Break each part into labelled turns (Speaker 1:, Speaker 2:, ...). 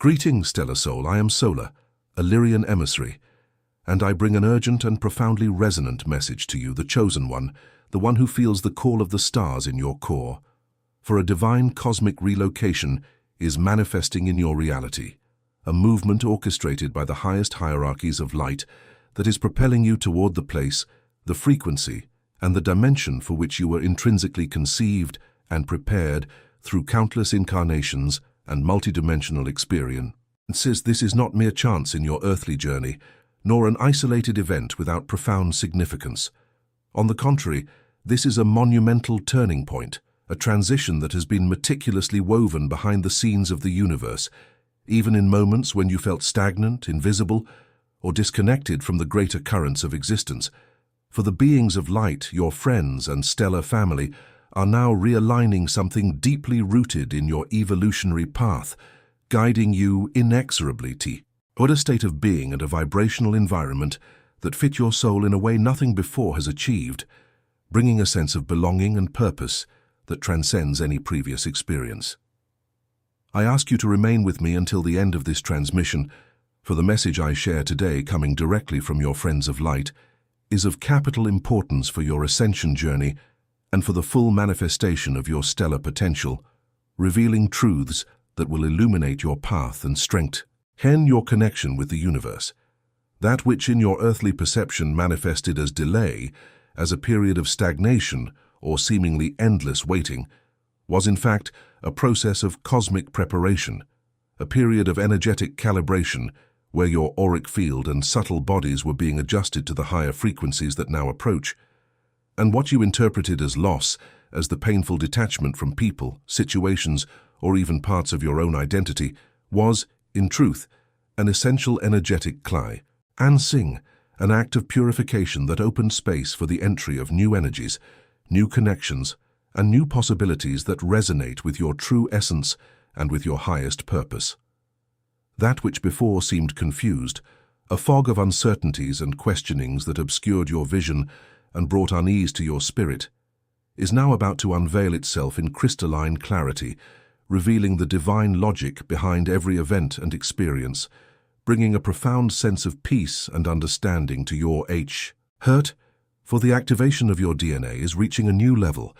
Speaker 1: Greetings, stellar soul. I am Solar, a Lyrian emissary, and I bring an urgent and profoundly resonant message to you, the chosen one, the one who feels the call of the stars in your core. For a divine cosmic relocation is manifesting in your reality, a movement orchestrated by the highest hierarchies of light that is propelling you toward the place, the frequency, and the dimension for which you were intrinsically conceived and prepared through countless incarnations and multidimensional experiences. This is not mere chance in your earthly journey, nor an isolated event without profound significance. On the contrary, this is a monumental turning point, a transition that has been meticulously woven behind the scenes of the universe, even in moments when you felt stagnant, invisible, or disconnected from the greater currents of existence. For the beings of light, your friends and stellar family, are now realigning something deeply rooted in your evolutionary path, guiding you inexorably toward a state of being and a vibrational environment that fit your soul in a way nothing before has achieved, bringing a sense of belonging and purpose that transcends any previous experience. I ask you to remain with me until the end of this transmission, for the message I share today, coming directly from your friends of light, is of capital importance for your ascension journey and for the full manifestation of your stellar potential, revealing truths that will illuminate your path and strengthen your connection with the universe. That which in your earthly perception manifested as delay, as a period of stagnation or seemingly endless waiting, was in fact a process of cosmic preparation, a period of energetic calibration where your auric field and subtle bodies were being adjusted to the higher frequencies that now approach. And what you interpreted as loss, as the painful detachment from people, situations, or even parts of your own identity, was, in truth, an essential energetic cleansing, an act of purification that opened space for the entry of new energies, new connections, and new possibilities that resonate with your true essence and with your highest purpose. That which before seemed confused, a fog of uncertainties and questionings that obscured your vision and brought unease to your spirit, is now about to unveil itself in crystalline clarity, revealing the divine logic behind every event and experience, bringing a profound sense of peace and understanding to your heart, for the activation of your DNA is reaching a new level,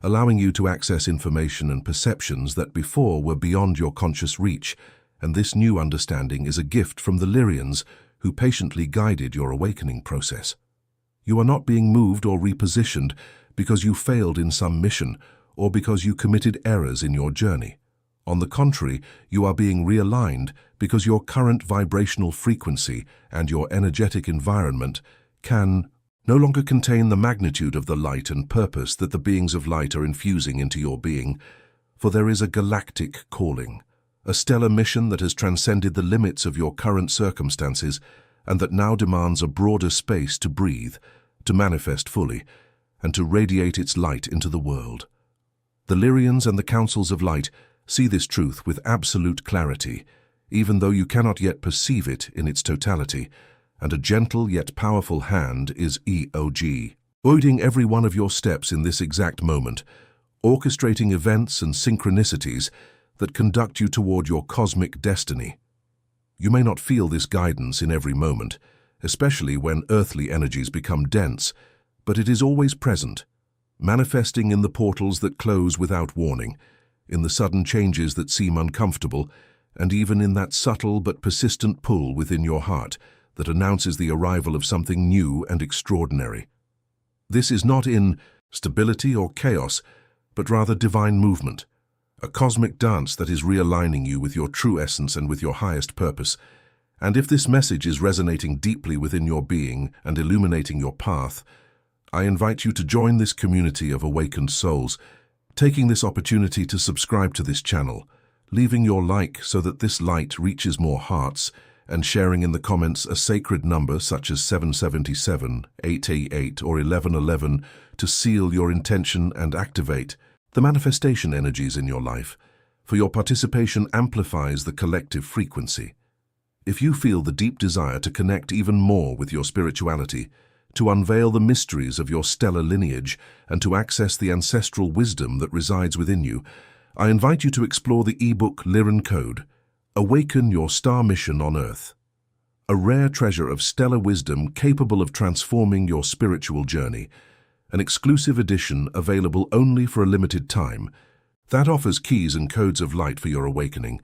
Speaker 1: allowing you to access information and perceptions that before were beyond your conscious reach, and this new understanding is a gift from the Lyrians who patiently guided your awakening process. You are not being moved or repositioned because you failed in some mission or because you committed errors in your journey. On the contrary, you are being realigned because your current vibrational frequency and your energetic environment can no longer contain the magnitude of the light and purpose that the beings of light are infusing into your being, for there is a galactic calling, a stellar mission that has transcended the limits of your current circumstances and that now demands a broader space to breathe, to manifest fully, and to radiate its light into the world. The Lyrians and the Councils of Light see this truth with absolute clarity, even though you cannot yet perceive it in its totality, and a gentle yet powerful hand is guiding every one of your steps in this exact moment, orchestrating events and synchronicities that conduct you toward your cosmic destiny. You may not feel this guidance in every moment, especially when earthly energies become dense, but it is always present, manifesting in the portals that close without warning, in the sudden changes that seem uncomfortable, and even in that subtle but persistent pull within your heart that announces the arrival of something new and extraordinary. This is not instability or chaos, but rather divine movement, a cosmic dance that is realigning you with your true essence and with your highest purpose. And if this message is resonating deeply within your being and illuminating your path, I invite you to join this community of awakened souls, taking this opportunity to subscribe to this channel, leaving your like so that this light reaches more hearts, and sharing in the comments a sacred number such as 777, 888, or 1111 to seal your intention and activate the manifestation energies in your life, for your participation amplifies the collective frequency. If you feel the deep desire to connect even more with your spirituality, to unveil the mysteries of your stellar lineage, and to access the ancestral wisdom that resides within you, I invite you to explore the ebook Lyran Code, Awaken your star mission on Earth. A rare treasure of stellar wisdom capable of transforming your spiritual journey. An exclusive edition available only for a limited time that offers keys and codes of light for your awakening,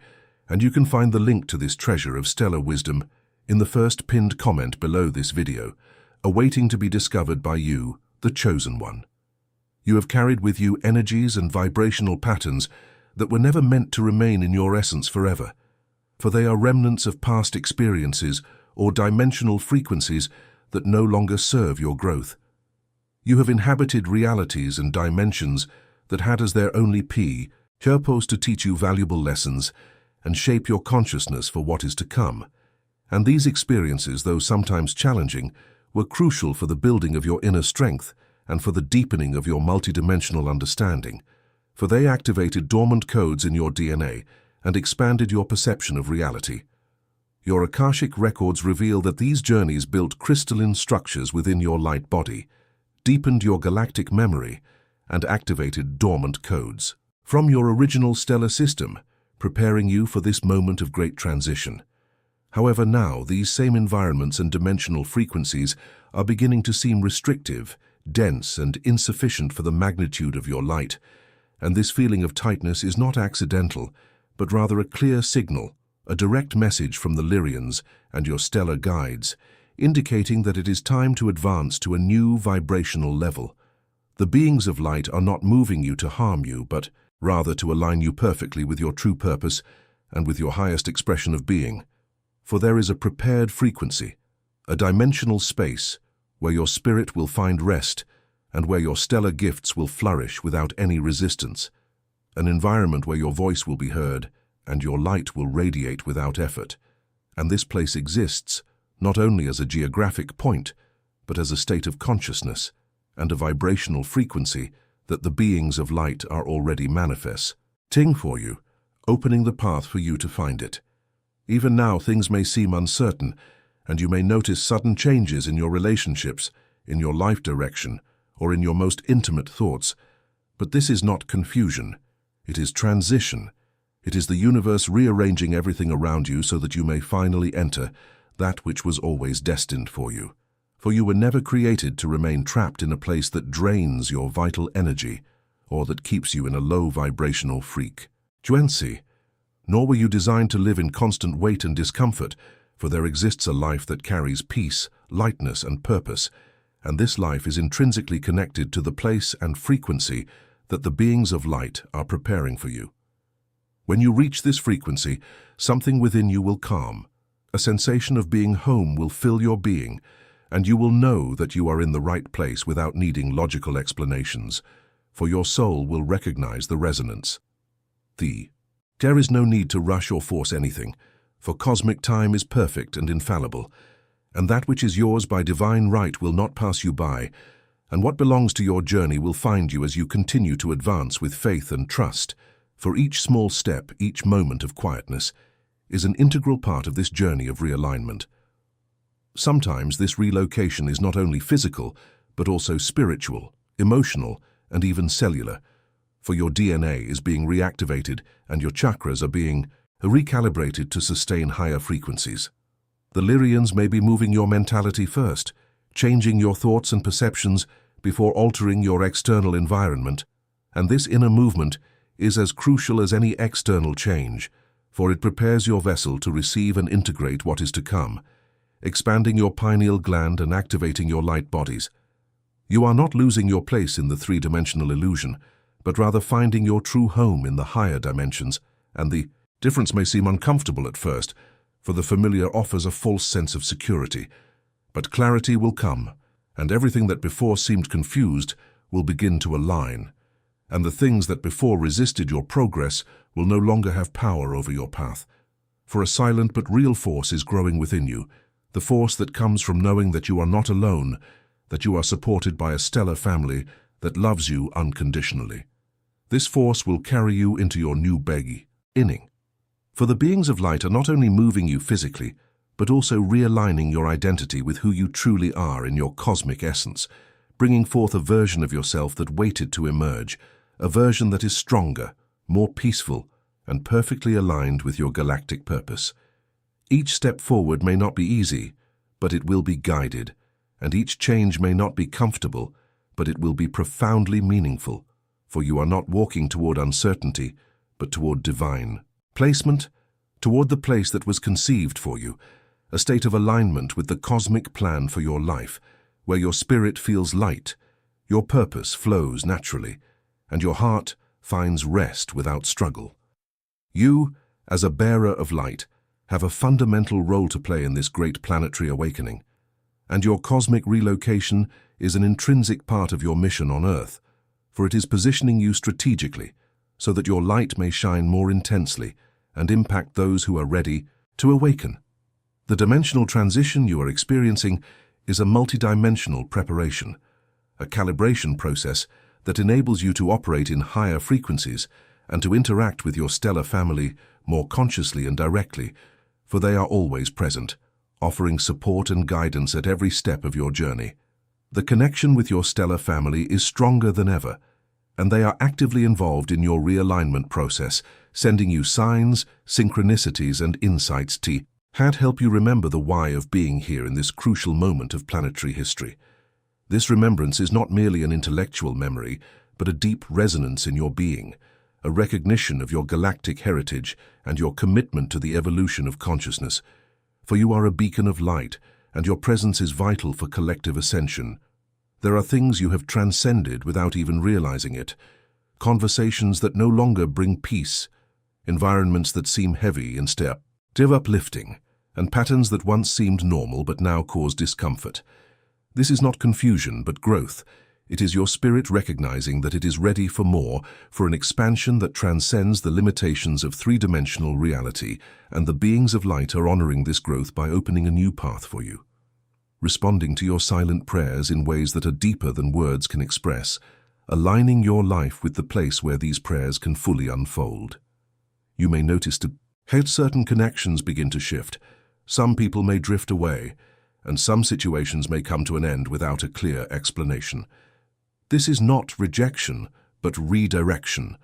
Speaker 1: and you can find the link to this treasure of stellar wisdom in the first pinned comment below this video, awaiting to be discovered by you, the Chosen One. You have carried with you energies and vibrational patterns that were never meant to remain in your essence forever, for they are remnants of past experiences or dimensional frequencies that no longer serve your growth. You have inhabited realities and dimensions that had as their only purpose to teach you valuable lessons and shape your consciousness for what is to come. And these experiences, though sometimes challenging, were crucial for the building of your inner strength and for the deepening of your multidimensional understanding, for they activated dormant codes in your DNA and expanded your perception of reality. Your Akashic records reveal that these journeys built crystalline structures within your light body, deepened your galactic memory, and activated dormant codes from your original stellar system, preparing you for this moment of great transition. However, now these same environments and dimensional frequencies are beginning to seem restrictive, dense, and insufficient for the magnitude of your light, and this feeling of tightness is not accidental, but rather a clear signal, a direct message from the Lyrians and your stellar guides, indicating that it is time to advance to a new vibrational level. The beings of light are not moving you to harm you, but rather to align you perfectly with your true purpose and with your highest expression of being. For there is a prepared frequency, a dimensional space where your spirit will find rest and where your stellar gifts will flourish without any resistance, an environment where your voice will be heard and your light will radiate without effort. And this place exists not only as a geographic point, but as a state of consciousness and a vibrational frequency that the beings of light are already manifesting for you, opening the path for you to find it. Even now, things may seem uncertain, and you may notice sudden changes in your relationships, in your life direction, or in your most intimate thoughts. But this is not confusion. It is transition. It is the universe rearranging everything around you so that you may finally enter that which was always destined for you. For you were never created to remain trapped in a place that drains your vital energy or that keeps you in a low vibrational frequency. Nor were you designed to live in constant weight and discomfort, for there exists a life that carries peace, lightness, and purpose, and this life is intrinsically connected to the place and frequency that the beings of light are preparing for you. When you reach this frequency, something within you will calm. A sensation of being home will fill your being, and you will know that you are in the right place without needing logical explanations, for your soul will recognize the resonance. There is no need to rush or force anything, for cosmic time is perfect and infallible, and that which is yours by divine right will not pass you by, and what belongs to your journey will find you as you continue to advance with faith and trust, for each small step, each moment of quietness, is an integral part of this journey of realignment. Sometimes this relocation is not only physical, but also spiritual, emotional, and even cellular, for your DNA is being reactivated and your chakras are being recalibrated to sustain higher frequencies. The Lyrians may be moving your mentality first, changing your thoughts and perceptions before altering your external environment, and this inner movement is as crucial as any external change, for it prepares your vessel to receive and integrate what is to come, expanding your pineal gland and activating your light bodies. You are not losing your place in the three-dimensional illusion, but rather finding your true home in the higher dimensions, and the difference may seem uncomfortable at first, for the familiar offers a false sense of security. But clarity will come, and everything that before seemed confused will begin to align, and the things that before resisted your progress will no longer have power over your path. For a silent but real force is growing within you, the force that comes from knowing that you are not alone, that you are supported by a stellar family that loves you unconditionally. This force will carry you into your new beginning. For the beings of light are not only moving you physically, but also realigning your identity with who you truly are in your cosmic essence, bringing forth a version of yourself that waited to emerge, a version that is stronger, more peaceful, and perfectly aligned with your galactic purpose. Each step forward may not be easy, but it will be guided, and each change may not be comfortable, but it will be profoundly meaningful, for you are not walking toward uncertainty, but toward divine placement, toward the place that was conceived for you, a state of alignment with the cosmic plan for your life, where your spirit feels light, your purpose flows naturally, and your heart finds rest without struggle. You, as a bearer of light, have a fundamental role to play in this great planetary awakening, and your cosmic relocation is an intrinsic part of your mission on Earth, for it is positioning you strategically so that your light may shine more intensely and impact those who are ready to awaken. The dimensional transition you are experiencing is a multidimensional preparation, a calibration process that enables you to operate in higher frequencies and to interact with your stellar family more consciously and directly, for they are always present, offering support and guidance at every step of your journey. The connection with your stellar family is stronger than ever, and they are actively involved in your realignment process, sending you signs, synchronicities, and insights to help you remember the why of being here in this crucial moment of planetary history. This remembrance is not merely an intellectual memory, but a deep resonance in your being, a recognition of your galactic heritage and your commitment to the evolution of consciousness. For you are a beacon of light, and your presence is vital for collective ascension. There are things you have transcended without even realizing it, conversations that no longer bring peace, environments that seem heavy instead of uplifting, and patterns that once seemed normal but now cause discomfort. This is not confusion but growth. It is your spirit recognizing that it is ready for more, for an expansion that transcends the limitations of three-dimensional reality, and the beings of light are honoring this growth by opening a new path for you, responding to your silent prayers in ways that are deeper than words can express, aligning your life with the place where these prayers can fully unfold. You may notice how certain connections begin to shift. Some people may drift away, and some situations may come to an end without a clear explanation. This is not rejection, but redirection,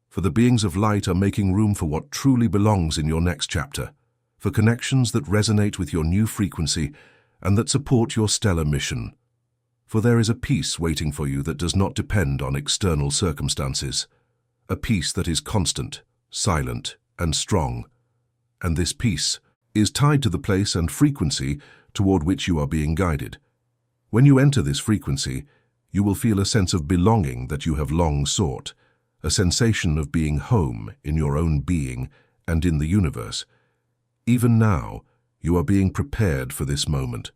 Speaker 1: for the beings of light are making room for what truly belongs in your next chapter, for connections that resonate with your new frequency and that support your stellar mission. For there is a peace waiting for you that does not depend on external circumstances, a peace that is constant, silent, and strong, and this peace is tied to the place and frequency toward which you are being guided. When you enter this frequency, you will feel a sense of belonging that you have long sought, a sensation of being home in your own being and in the universe. Even now, you are being prepared for this moment.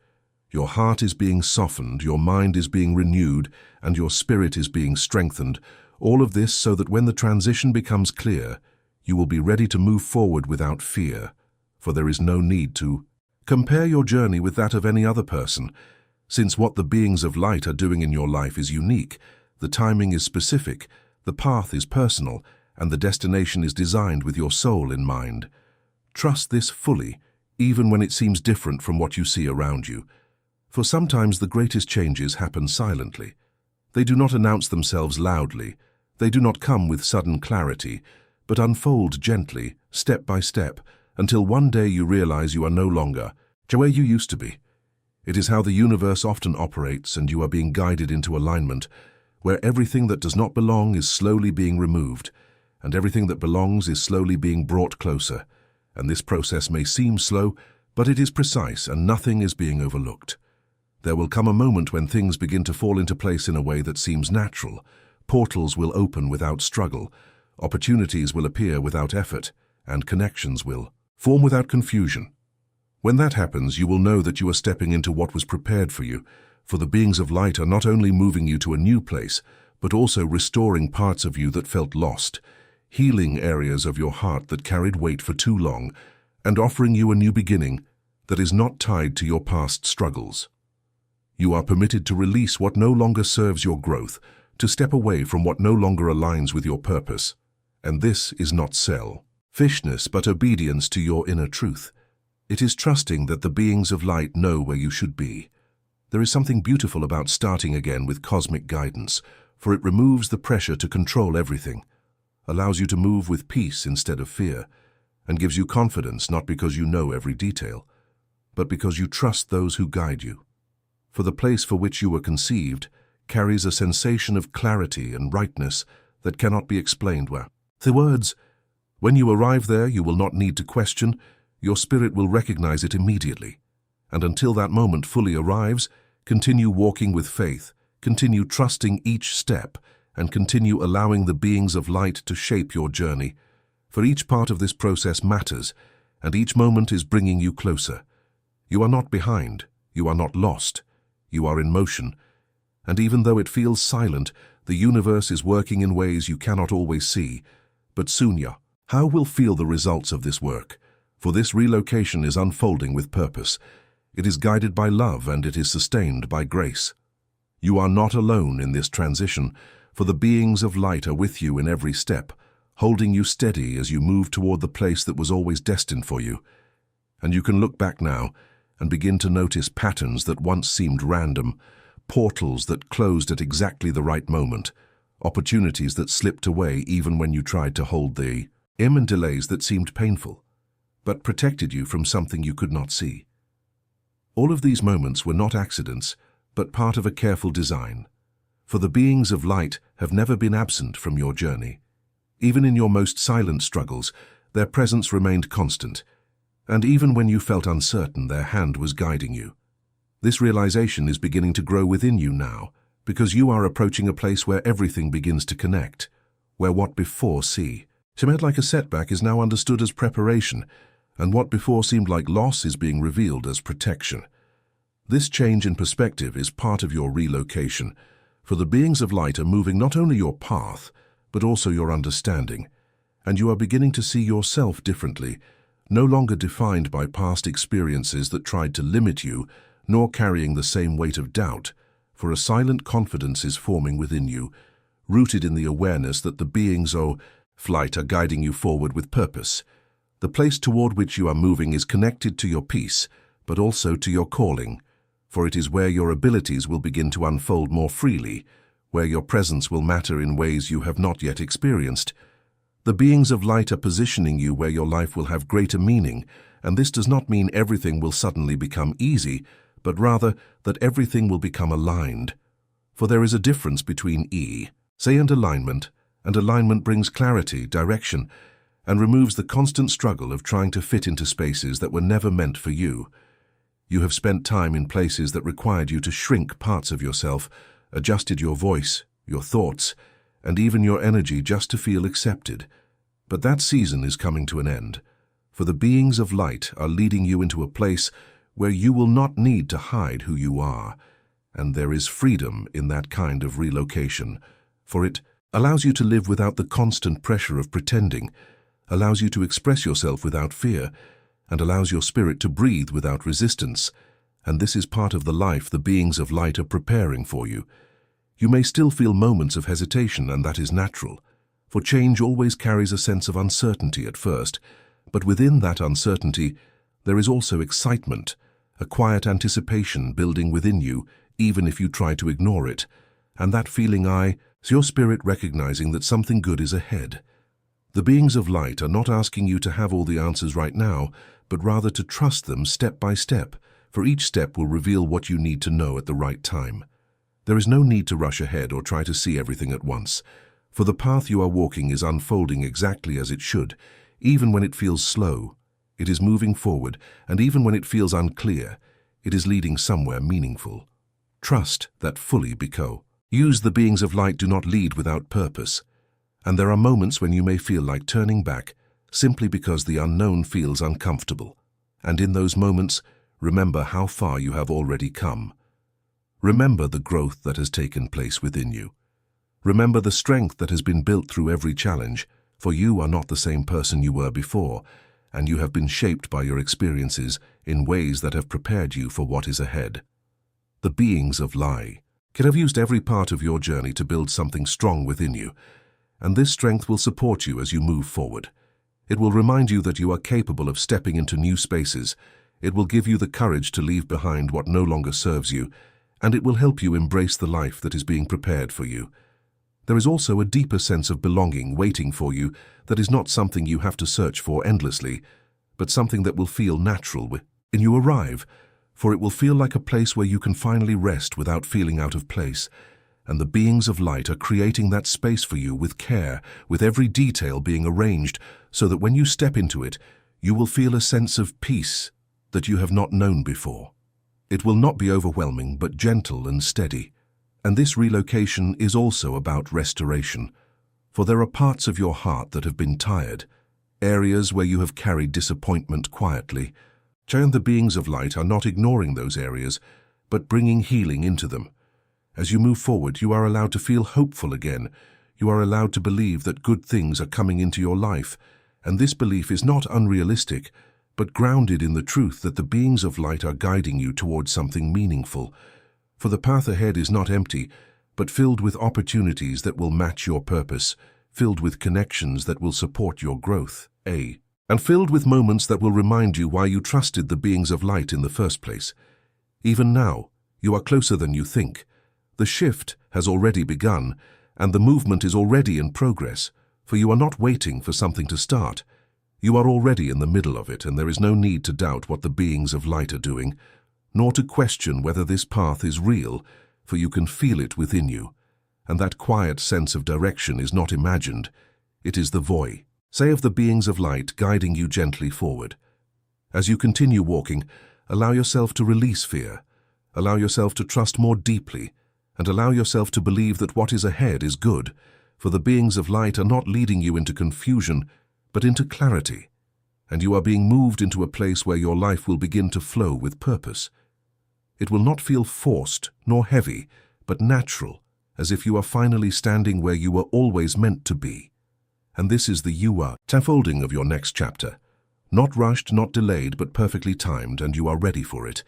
Speaker 1: Your heart is being softened, your mind is being renewed, and your spirit is being strengthened, all of this so that when the transition becomes clear, you will be ready to move forward without fear, for there is no need to compare your journey with that of any other person. Since what the beings of light are doing in your life is unique, the timing is specific, the path is personal, and the destination is designed with your soul in mind. Trust this fully, even when it seems different from what you see around you. For sometimes the greatest changes happen silently. They do not announce themselves loudly. They do not come with sudden clarity, but unfold gently, step by step, until one day you realize you are no longer where you used to be. It is how the universe often operates, and you are being guided into alignment, where everything that does not belong is slowly being removed, and everything that belongs is slowly being brought closer. And this process may seem slow, but it is precise, and nothing is being overlooked. There will come a moment when things begin to fall into place in a way that seems natural. Portals will open without struggle, opportunities will appear without effort, and connections will form without confusion. When that happens, you will know that you are stepping into what was prepared for you, for the beings of light are not only moving you to a new place, but also restoring parts of you that felt lost, healing areas of your heart that carried weight for too long, and offering you a new beginning that is not tied to your past struggles. You are permitted to release what no longer serves your growth, to step away from what no longer aligns with your purpose. And this is not selfishness, but obedience to your inner truth. It is trusting that the beings of light know where you should be. There is something beautiful about starting again with cosmic guidance, for it removes the pressure to control everything. allows you to move with peace instead of fear, and gives you confidence not because you know every detail, but because you trust those who guide you. For the place for which you were conceived carries a sensation of clarity and rightness that cannot be explained well. The words, when you arrive there, you will not need to question, your spirit will recognize it immediately. And until that moment fully arrives, continue walking with faith, continue trusting each step, and continue allowing the beings of light to shape your journey. For each part of this process matters, and each moment is bringing you closer. You are not behind, you are not lost, you are in motion. And even though it feels silent, the universe is working in ways you cannot always see. But soon how will feel the results of this work? For this relocation is unfolding with purpose. It is guided by love and it is sustained by grace. You are not alone in this transition, for the beings of light are with you in every step, holding you steady as you move toward the place that was always destined for you. And you can look back now and begin to notice patterns that once seemed random, portals that closed at exactly the right moment, opportunities that slipped away even when you tried to hold the and delays that seemed painful, but protected you from something you could not see. All of these moments were not accidents, but part of a careful design. For the beings of light have never been absent from your journey. Even in your most silent struggles, their presence remained constant, and even when you felt uncertain, their hand was guiding you. This realization is beginning to grow within you now, because you are approaching a place where everything begins to connect, where what before seemed like a setback is now understood as preparation, and what before seemed like loss is being revealed as protection. This change in perspective is part of your relocation, for the beings of light are moving not only your path, but also your understanding, and you are beginning to see yourself differently, no longer defined by past experiences that tried to limit you, nor carrying the same weight of doubt, for a silent confidence is forming within you, rooted in the awareness that the beings of light are guiding you forward with purpose. The place toward which you are moving is connected to your peace, but also to your calling, for it is where your abilities will begin to unfold more freely, where your presence will matter in ways you have not yet experienced. The beings of light are positioning you where your life will have greater meaning, and this does not mean everything will suddenly become easy, but rather that everything will become aligned. For there is a difference between and alignment, and alignment brings clarity, direction, and removes the constant struggle of trying to fit into spaces that were never meant for you. You have spent time in places that required you to shrink parts of yourself, adjusted your voice, your thoughts, and even your energy just to feel accepted. But that season is coming to an end, for the beings of light are leading you into a place where you will not need to hide who you are, and there is freedom in that kind of relocation, for it allows you to live without the constant pressure of pretending, allows you to express yourself without fear, and allows your spirit to breathe without resistance. And this is part of the life the beings of light are preparing for you. You may still feel moments of hesitation, and that is natural, for change always carries a sense of uncertainty at first, but within that uncertainty, there is also excitement, a quiet anticipation building within you, even if you try to ignore it, and that feeling is your spirit recognizing that something good is ahead. The beings of light are not asking you to have all the answers right now, but rather to trust them step by step, for each step will reveal what you need to know at the right time. There is no need to rush ahead or try to see everything at once, for the path you are walking is unfolding exactly as it should. Even when it feels slow, it is moving forward, and even when it feels unclear, it is leading somewhere meaningful. Trust that fully because the beings of light do not lead without purpose, and there are moments when you may feel like turning back simply because the unknown feels uncomfortable. And in those moments, remember how far you have already come. Remember the growth that has taken place within you. Remember the strength that has been built through every challenge, for you are not the same person you were before, and you have been shaped by your experiences in ways that have prepared you for what is ahead. The beings of light have used every part of your journey to build something strong within you, and this strength will support you as you move forward. It will remind you that you are capable of stepping into new spaces. It will give you the courage to leave behind what no longer serves you, and it will help you embrace the life that is being prepared for you. There is also a deeper sense of belonging waiting for you that is not something you have to search for endlessly, but something that will feel natural when you arrive, for it will feel like a place where you can finally rest without feeling out of place. And the beings of light are creating that space for you with care, with every detail being arranged so that when you step into it, you will feel a sense of peace that you have not known before. It will not be overwhelming, but gentle and steady. And this relocation is also about restoration, for there are parts of your heart that have been tired, areas where you have carried disappointment quietly. And the beings of light are not ignoring those areas, but bringing healing into them. As you move forward, you are allowed to feel hopeful again. You are allowed to believe that good things are coming into your life, and this belief is not unrealistic, but grounded in the truth that the beings of light are guiding you towards something meaningful. For the path ahead is not empty, but filled with opportunities that will match your purpose, filled with connections that will support your growth, and filled with moments that will remind you why you trusted the beings of light in the first place. Even now, you are closer than you think. The shift has already begun, and the movement is already in progress, for you are not waiting for something to start. You are already in the middle of it, and there is no need to doubt what the beings of light are doing, nor to question whether this path is real, for you can feel it within you. And that quiet sense of direction is not imagined. It is the voice of the beings of light guiding you gently forward. As you continue walking, allow yourself to release fear. Allow yourself to trust more deeply, and allow yourself to believe that what is ahead is good, for the beings of light are not leading you into confusion, but into clarity, and you are being moved into a place where your life will begin to flow with purpose. It will not feel forced nor heavy, but natural, as if you are finally standing where you were always meant to be. And this is the unfolding of your next chapter. Not rushed, not delayed, but perfectly timed, and you are ready for it.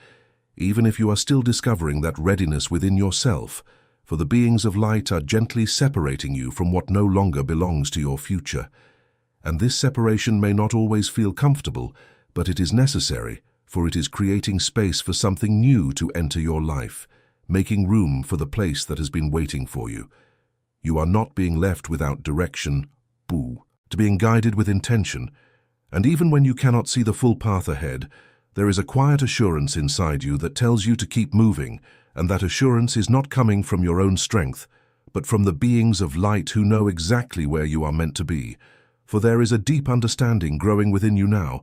Speaker 1: Even if you are still discovering that readiness within yourself, for the beings of light are gently separating you from what no longer belongs to your future. And this separation may not always feel comfortable, but it is necessary, for it is creating space for something new to enter your life, making room for the place that has been waiting for you. You are not being left without direction, to being guided with intention, and even when you cannot see the full path ahead, there is a quiet assurance inside you that tells you to keep moving, and that assurance is not coming from your own strength, but from the beings of light who know exactly where you are meant to be. For there is a deep understanding growing within you now.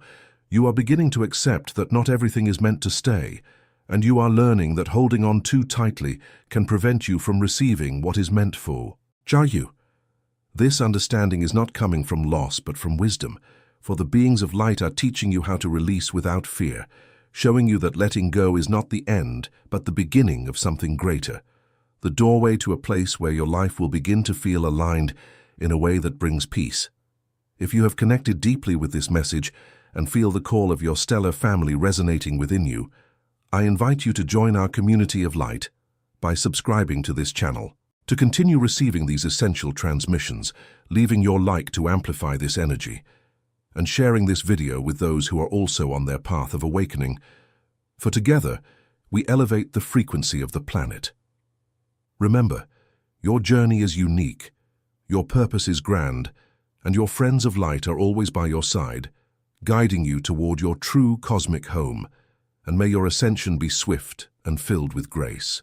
Speaker 1: You are beginning to accept that not everything is meant to stay, and you are learning that holding on too tightly can prevent you from receiving what is meant for you. This understanding is not coming from loss but from wisdom, for the beings of light are teaching you how to release without fear, showing you that letting go is not the end, but the beginning of something greater, the doorway to a place where your life will begin to feel aligned in a way that brings peace. If you have connected deeply with this message and feel the call of your stellar family resonating within you, I invite you to join our community of light by subscribing to this channel. To continue receiving these essential transmissions, leaving your like to amplify this energy, and sharing this video with those who are also on their path of awakening, for together we elevate the frequency of the planet. Remember, your journey is unique, your purpose is grand, and your friends of light are always by your side, guiding you toward your true cosmic home, and may your ascension be swift and filled with grace.